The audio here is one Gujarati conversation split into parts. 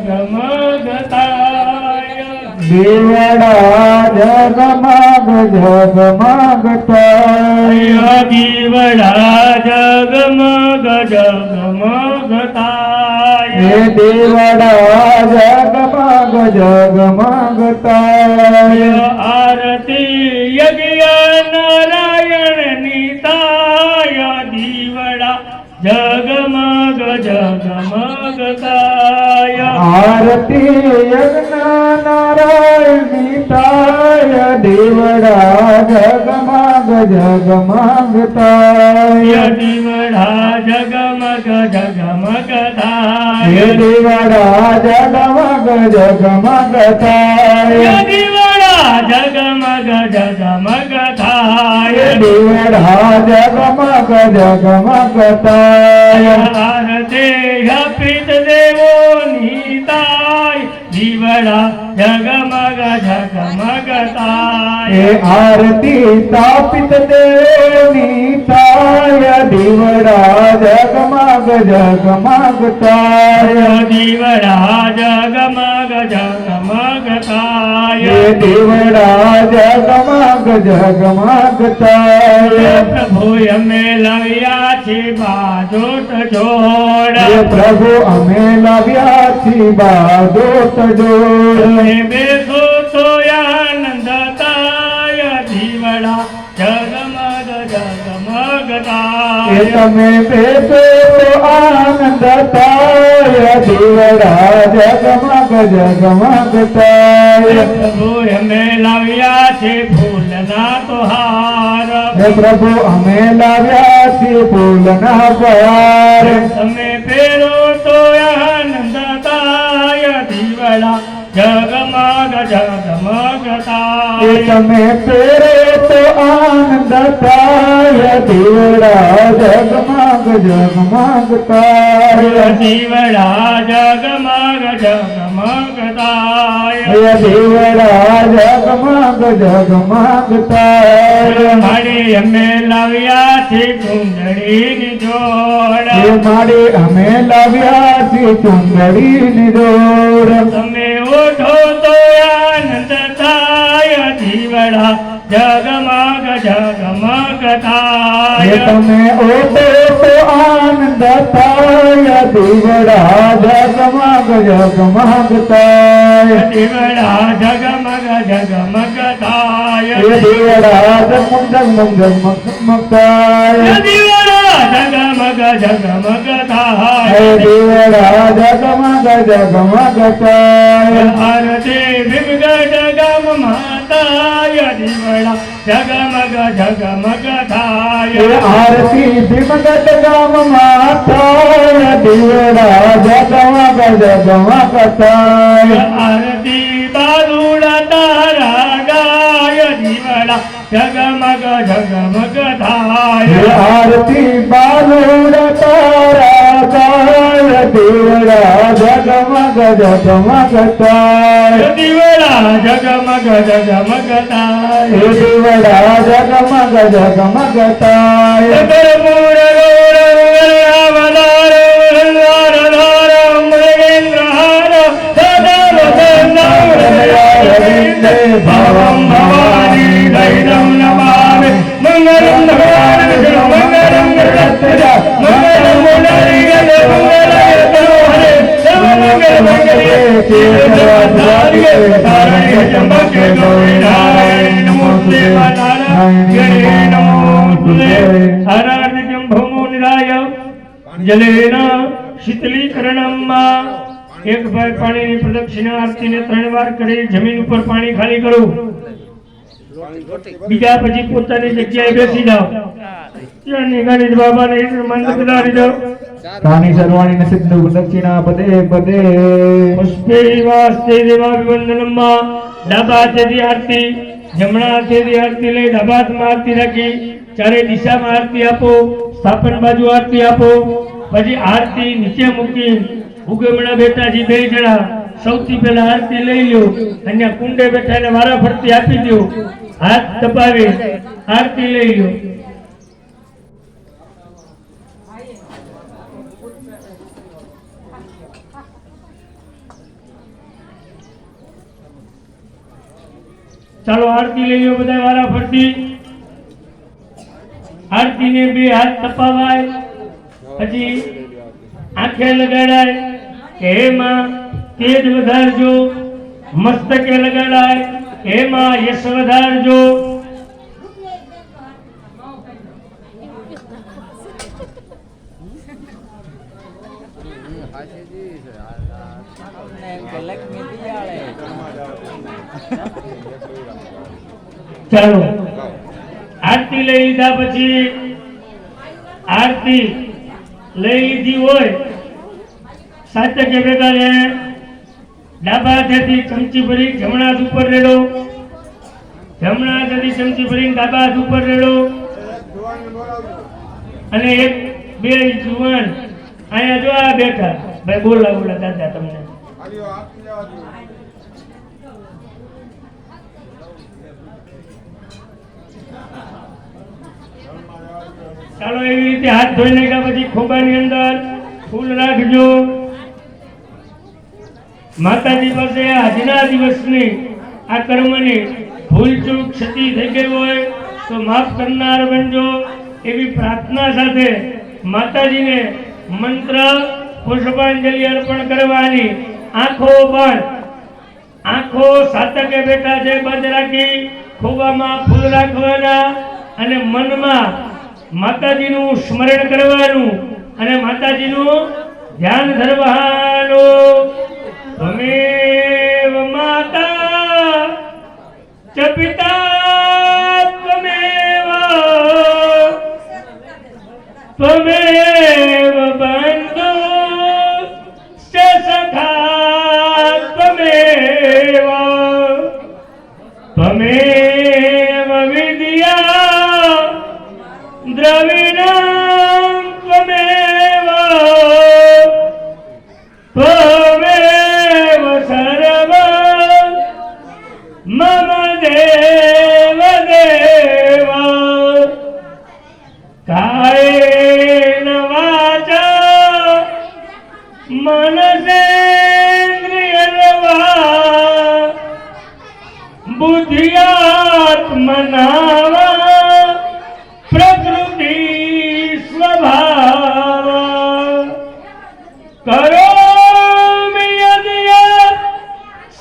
જગમગતાય દીવડા જગમગ જગમગતાય દીવડા જગમગ જગમગતાય દીવડા જગમગ જગમગતાય આરતી યજ્ઞ નારાયણની તાય દીવડા જગમગ જગમગતાય આરતી યજ્ઞ નારાયણની તાય દીવડા જગમગ જગમગતાય દીવડા જગમગ જગમગતાય દીવડા જગમગ જગમગતાય દીવડા જગમગ જગમગતાય દીવડા જગમગ જગમગતાય આરતી પિત દેવોની તાય દીવડા જગમગ જગમગતાય આરતી સ્થાપિત દેવની તાય દીવડા જગમગ જગમગતાય દીવડા જગમગ જગમગતાય દીવડા જગમગ જગમગતાય પ્રભુ અમે લાવ્યા છે બાજોટ જોડ પ્રભુ અમે લાવ્યા છીએ બાજોટ જોડ બેસો તો આનંદ તાય દીવડા જગમગ જગમગતાય તમે બેસો તો આનંદ તાય દીવડા જગમગ જગમગતાય પ્રભુ અમે લાવ્યા છે ફૂલના તો હાર પ્રભુ અમે લાવ્યા છીએ ફૂલના બહાર તમે પહેરો તો આનંદ તાય દીવડા જગમગ જગમગતાય તમે પહેરે તો આનંદ તાય દીવડા જગમગ જગમગતાય દીવડા જગમગ જગમગતાય દીવડા જગમગ જગમગતાય મારી અમે લાવ્યા છે ચુંદડીની જોડ મારી અમે લાવ્યા છીએ ચુંદડીની જોડ તમે ઓઢો તો આનંદ થાય દીવડા જગમગ જગમગતાય તમે ઓઢો તો આનંદ થાય દીવડા જગમગ જગમગતાય દીવડા જગમગ જગમગતાય દીવડા જગમગ જગમગતાય દીવડા જગમગ જગમગતાય દીવડા જગમગ જગમગતાય આરતી વિમગઢ ગામ માતાય દીવડા જગમગ જગમગતાય આરતી ભીમગઢ ગામમાં થાય દીવડા જગમગ જગમગતાય આરતી બાલુડા તારા ગાય દીવડા જગમગ જગમગતાય આરતી બાલુડ તારા ગાય દીવડા જગમગ જગમગતાય દીવડા જગમગ જગમગતાય દીવડા જગમગ જગમગતાય કરપૂર ગૌર વદાર વલ્લાર ધાર મૃગેન્દ્ર હાર સદા વસંત ભવમ ભવાની દૈદમ નમામિ મંગલમ ભગવાન વિષ્ણુ મંગલમ ગરુડધ્વજ મંગલમ પુંડરીકાક્ષ મંગલાય તનોહરે સર્વમંગલ મંગલે શિવે સર્વસાધિકે શરણ્ય ત્ર્યંબકે ગૌરી નારાયણ નમોસ્તે નારાયણે નમોસ્તે હરાર્નિત્યં ભૌમો નિરાય જલેન શીતલીકરણમાં એક ભાઈ પાણીની પ્રદક્ષિણા આરતીને 3 વાર કરી જમીન ઉપર પાણી ખાલી કરો બીજા પછી પોતાની જગ્યાએ બેસી જાઓ ત્યાંની ગણેશ બાબાને મંત્ર બિલાડી દો કાની સર્વાણી સિદ્ધ દક્ષિણા પદે પદે પુષ્પે વાસ્તે દેવા વિવંદનમમાં ડાબા હાથેથી આરતી જમણા હાથેથી આરતી લઈ ડાબા હાથમાં આરતી રાખી ચારે દિશામાં આરતી આપો સ્થાપન બાજુ આરતી આપો પછી આરતી નીચે મૂકી ઉગમણા બેઠાજી 2 જણા સૌથી પહેલા આરતી લઈ લ્યો અને કુંડે બેઠાને વારા ફરતી આપી દો હાથ દબાવી આરતી લઈ લ્યો ચાલો આરતી લઈ લો બધા વારા ફરતી. આરતીને બે હાથ તપાવાય, પછી આંખે લગાડાય કે હે માં તેજ વધારજો, મસ્તકે લગાડાય હે માં યશ વધારજો. ચાલો આરતી લઈ લીધા પછી આરતી લઈ લીધી હોય સાતકે ભેગા લે ડાબા હાથેથી ચમચી ભરી જમણા હાથ ઉપર રેડો, જમણા હાથેથી ચમચી ભરીને ડાબા હાથ ઉપર રેડો. અને એક બે જુવાન અહીંયા જો આ બેઠા ભાઈ બોલા દાદા તમને ચાલો એવી રીતે હાથ ધોઈ નાખ્યા પછી ખોબાની અંદર ફૂલ રાખજો. માતાજી પાસે આજના દિવસની આ કર્મની ભૂલચૂક ક્ષતિ થઈ ગઈ હોય તો માફ કરનાર બનજો એવી પ્રાર્થના સાથે માતાજીને મંત્ર પુષ્પાંજલિ અર્પણ કરવાની. આંખો બંધ, આંખો સાતકે બેઠા છે બંધ રાખી ખોબામાં ફૂલ રાખવાના અને મનમાં માતાજીનું સ્મરણ કરવાનું અને માતાજીનું ધ્યાન ધરવાનું. ત્વમેવ માતા ચ પિતા ત્વમેવ, ત્વમેવ બંધુ ચ સખા ત્વમેવ, ત્વમેવ વિદ્યા દ્રવિણં ત્વમેવ, ત્વમેવ સર્વં મમ દેવ દેવ. કાયેન વાચા મનસેન્દ્રિયર્વા બુદ્ધ્યાત્મના વા પ્રકૃતિ સ્વભાવ. કરોમિ યદ્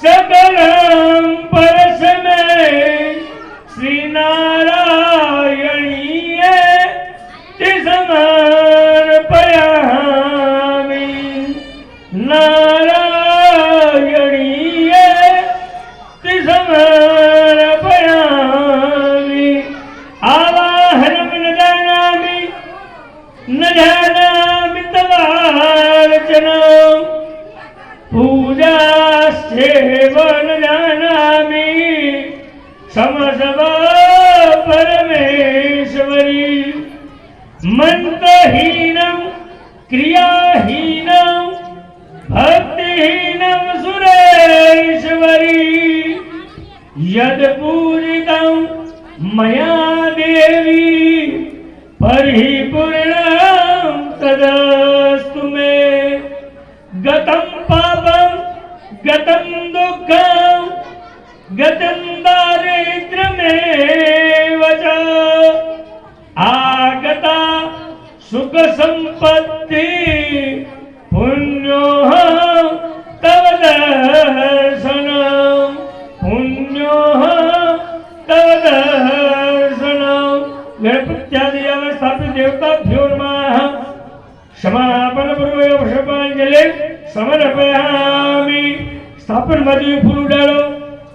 સકલં પરસ્મૈ શ્રીનારાયણીય તે સમર્પયામિ. નારાયણીય તે સમર્પયામિ. આવાહનમ ન જાનામિ તવાર્ચનમ, પૂજાશ્ચેવ ન જાનામિ સમસવ પરમેશ્વરી. મંત્રહીનમ ક્રિયાહીનમ ભક્તિહીનમ સુરેશ્વરી. યદ પૂરિતં મયા દેવી પરિપૂર્ણં તદસ્તુ મે. ગતં પાપં ગતં દુઃખં ગતં દારિદ્ર્યમેવ ચ આગતા સુખ સંપત્તિ પુણ્યો તવ દર્શનમ, પુણ્યો તવ દર્શનમ. ગણપત્યાદિ અવસ્થાપિત દેવતાભ્યો નમઃ. સમાપન પૂર્વે પુષ્પાંજલિ સમર્પયામિ. સ્થાપન બાજુ ફૂલ ઉડાડો,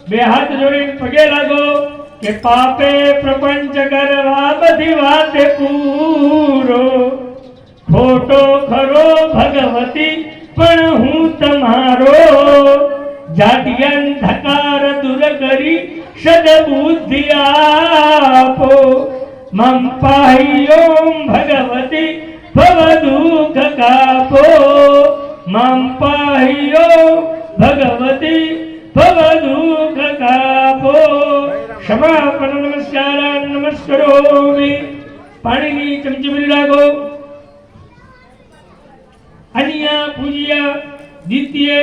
બે હાથ જોડીને પગે લાગો કે પાપે પ્રપંચ કરવા બધી વાતે પૂરો. ખોટો ખરો ભગવતી પણ હું તમારો. જાડ્યન ધકાર દૂર કરી સદબુદ્ધિ આપો. મમ પાહ્યોમ ભગવતી ભવ દુઃખ કાપો. મમ પાહ્યો ભગવતી ભવ દુઃખ કાપો. ક્ષમાપન નમસ્કાર નમસ્કરોમિ. પાણીની ચમચી ભરી રાખો. અન્ય પૂજ્ય દ્વિતીય